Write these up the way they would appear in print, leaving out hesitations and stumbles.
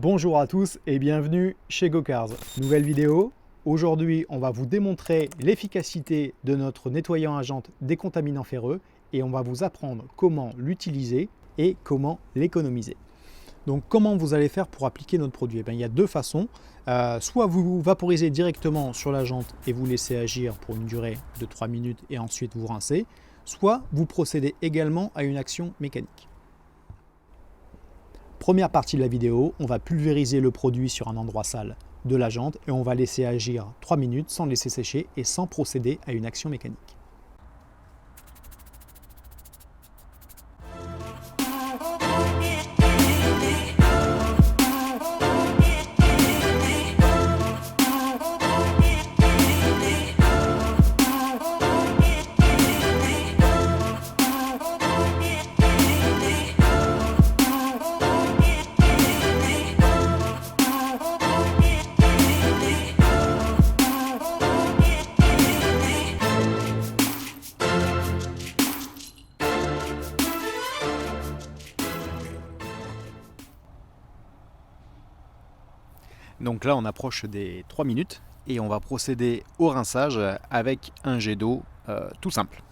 Bonjour à tous et bienvenue chez GoCars. Nouvelle vidéo. Aujourd'hui, on va vous démontrer l'efficacité de notre nettoyant à jantes décontaminant ferreux et on va vous apprendre comment l'utiliser et comment l'économiser. Donc comment vous allez faire pour appliquer notre produit? Il y a deux façons. Soit vous vaporisez directement sur la jante et vous laissez agir pour une durée de 3 minutes et ensuite vous rincez, soit vous procédez également à une action mécanique. Première partie de la vidéo, on va pulvériser le produit sur un endroit sale de la jante et on va laisser agir 3 minutes sans laisser sécher et sans procéder à une action mécanique. Donc là on approche des 3 minutes et on va procéder au rinçage avec un jet d'eau tout simple.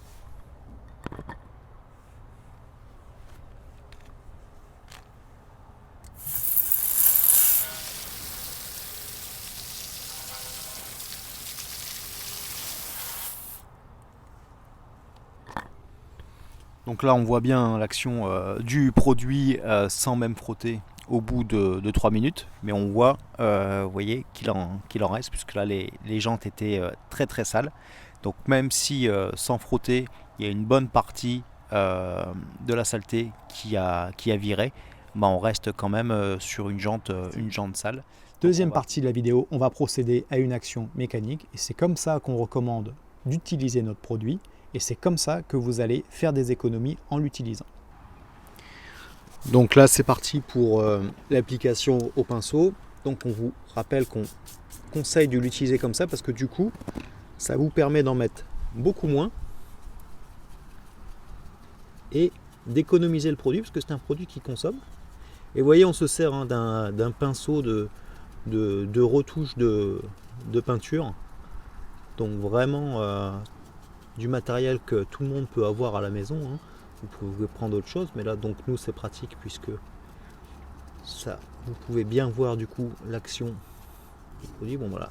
Donc là on voit bien l'action du produit sans même frotter au bout de 3 minutes, mais on voit, vous voyez, qu'il en reste, puisque là les jantes étaient très sales. Donc même si sans frotter, il y a une bonne partie de la saleté qui a viré, on reste quand même sur une jante sale. Deuxième partie de la vidéo, on va procéder à une action mécanique, et c'est comme ça qu'on recommande d'utiliser notre produit, et c'est comme ça que vous allez faire des économies en l'utilisant. Donc là c'est parti pour l'application au pinceau. Donc on vous rappelle qu'on conseille de l'utiliser comme ça parce que du coup ça vous permet d'en mettre beaucoup moins et d'économiser le produit parce que c'est un produit qui consomme. Et vous voyez, on se sert d'un pinceau de retouche de peinture. Donc vraiment du matériel que tout le monde peut avoir à la maison. Vous pouvez prendre autre chose, mais là donc nous c'est pratique puisque ça vous pouvez bien voir du coup l'action du produit. Bon voilà,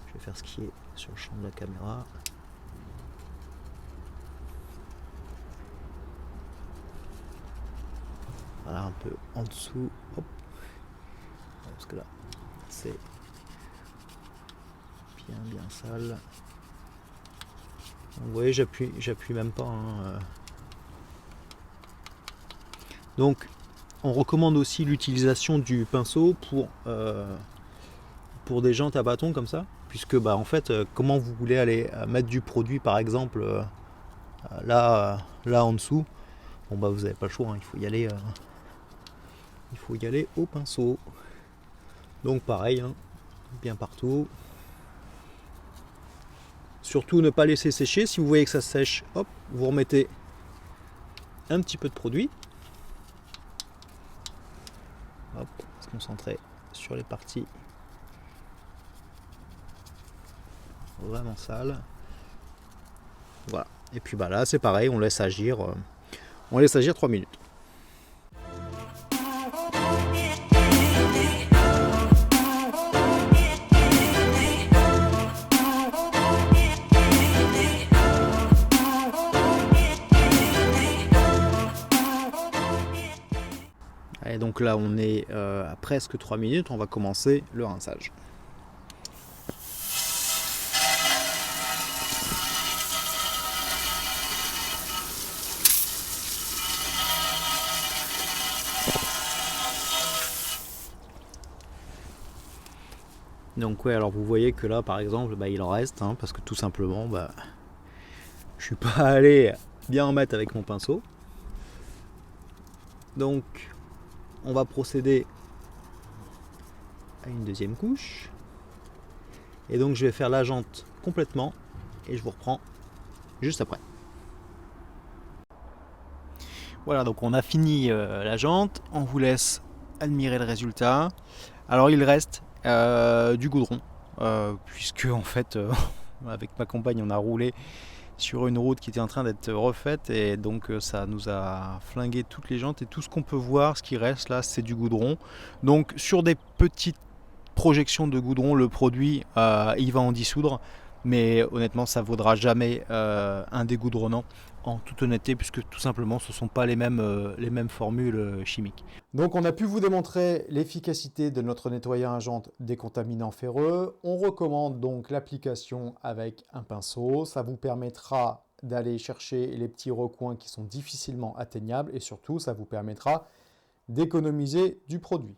je vais faire ce qui est sur le champ de la caméra. Voilà, un peu en dessous, hop, parce que là c'est bien sale. Vous voyez, j'appuie même pas. Donc on recommande aussi l'utilisation du pinceau pour des jantes à bâton comme ça, puisque en fait comment vous voulez aller mettre du produit par exemple là en dessous, vous n'avez pas le choix, il faut y aller au pinceau. Donc pareil, bien partout. Surtout ne pas laisser sécher. Si vous voyez que ça sèche, hop, vous remettez un petit peu de produit. Hop, on va se concentrer sur les parties vraiment sales. Voilà. Et puis là c'est pareil, on laisse agir 3 minutes. Et donc là on est à presque 3 minutes, on va commencer le rinçage. Donc ouais, alors vous voyez que là par exemple il en reste, parce que tout simplement je suis pas allé bien en mettre avec mon pinceau. Donc on va procéder à une deuxième couche. Et donc je vais faire la jante complètement et je vous reprends juste après. Voilà, donc on a fini la jante, on vous laisse admirer le résultat. Alors il reste du goudron, puisque en fait, avec ma compagne, on a roulé sur une route qui était en train d'être refaite et donc ça nous a flingué toutes les jantes et tout ce qu'on peut voir, ce qui reste là, c'est du goudron. Donc sur des petites projections de goudron, le produit il va en dissoudre, mais honnêtement ça vaudra jamais un dégoudronnant en toute honnêteté, puisque tout simplement ce ne sont pas les mêmes formules chimiques. Donc on a pu vous démontrer l'efficacité de notre nettoyant à jantes décontaminant ferreux. On recommande donc l'application avec un pinceau. Ça vous permettra d'aller chercher les petits recoins qui sont difficilement atteignables et surtout ça vous permettra d'économiser du produit.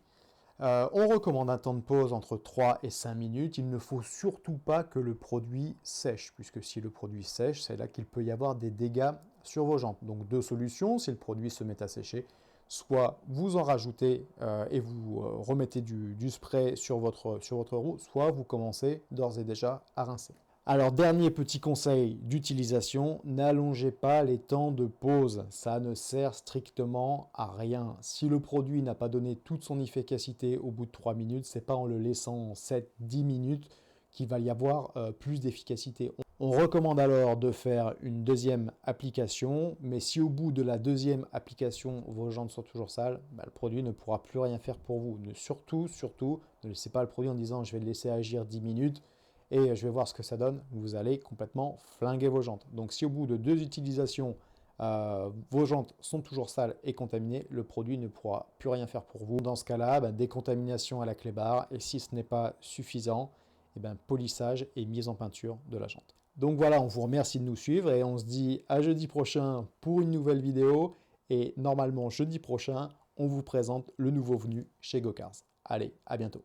On recommande un temps de pause entre 3 et 5 minutes. Il ne faut surtout pas que le produit sèche, puisque si le produit sèche, c'est là qu'il peut y avoir des dégâts sur vos jantes. Donc deux solutions, si le produit se met à sécher, soit vous en rajoutez et vous remettez du spray sur votre roue, soit vous commencez d'ores et déjà à rincer. Alors, dernier petit conseil d'utilisation, n'allongez pas les temps de pause. Ça ne sert strictement à rien. Si le produit n'a pas donné toute son efficacité au bout de 3 minutes, c'est pas en le laissant 7-10 minutes qu'il va y avoir plus d'efficacité. On recommande alors de faire une deuxième application, mais si au bout de la deuxième application, vos jantes sont toujours sales, le produit ne pourra plus rien faire pour vous. Surtout, ne laissez pas le produit en disant je vais le laisser agir 10 minutes et je vais voir ce que ça donne. Vous allez complètement flinguer vos jantes. Donc si au bout de 2 utilisations, vos jantes sont toujours sales et contaminées, le produit ne pourra plus rien faire pour vous. Dans ce cas-là, décontamination à la clé barre, et si ce n'est pas suffisant, polissage et mise en peinture de la jante. Donc voilà, on vous remercie de nous suivre et on se dit à jeudi prochain pour une nouvelle vidéo. Et normalement, jeudi prochain, on vous présente le nouveau venu chez Gocars. Allez, à bientôt.